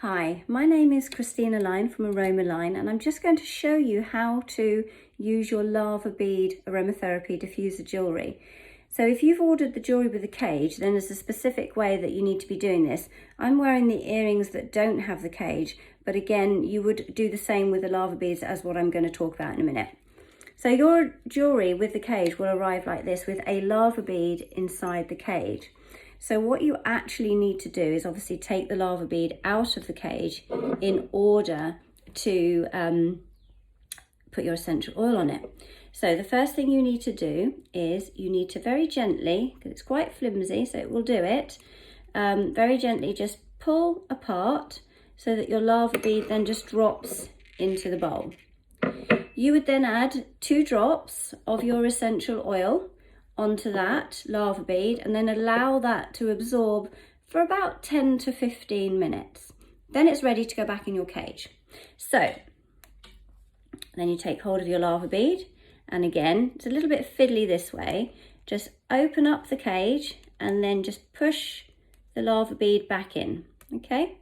Hi, my name is Aromalyne from Aromalyne, and I'm just going to show you how to use your lava bead aromatherapy diffuser jewellery. So if you've ordered the jewellery with a cage, then there's a specific way that you need to be doing this. I'm wearing the earrings that don't have the cage, but again, you would do the same with the lava beads as what I'm going to talk about in a minute. So your jewellery with the cage will arrive like this with a lava bead inside the cage. So what you actually need to do is obviously take the lava bead out of the cage in order to put your essential oil on it. So the first thing you need to do is you need to very gently, because it's quite flimsy, so it will do it, very gently just pull apart so that your lava bead then just drops into the bowl. You would then add 2 drops of your essential oil onto that lava bead and then allow that to absorb for about 10 to 15 minutes. Then it's ready to go back in your cage. So then you take hold of your lava bead, and again, it's a little bit fiddly this way. Just open up the cage and then just push the lava bead back in, okay?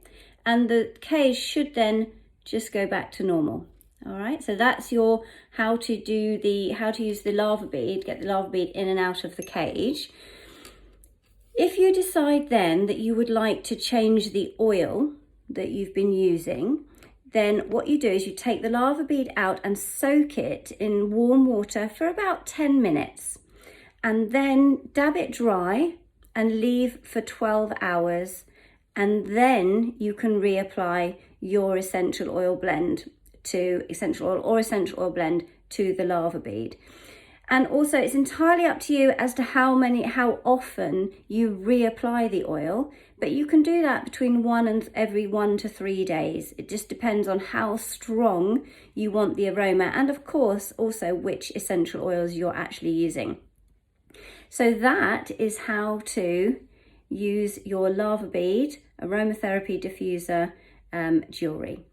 And the cage should then just go back to normal. All right, so that's your how to use the lava bead, get the lava bead in and out of the cage. If you decide then that you would like to change the oil that you've been using, then what you do is you take the lava bead out and soak it in warm water for about 10 minutes and then dab it dry and leave for 12 hours, and then you can reapply your essential oil blend to essential oil blend to the lava bead. And also it's entirely up to you as to how often you reapply the oil, but you can do that between every 1 to 3 days. It just depends on how strong you want the aroma, and of course also which essential oils you're actually using. So that is how to use your lava bead aromatherapy diffuser jewellery.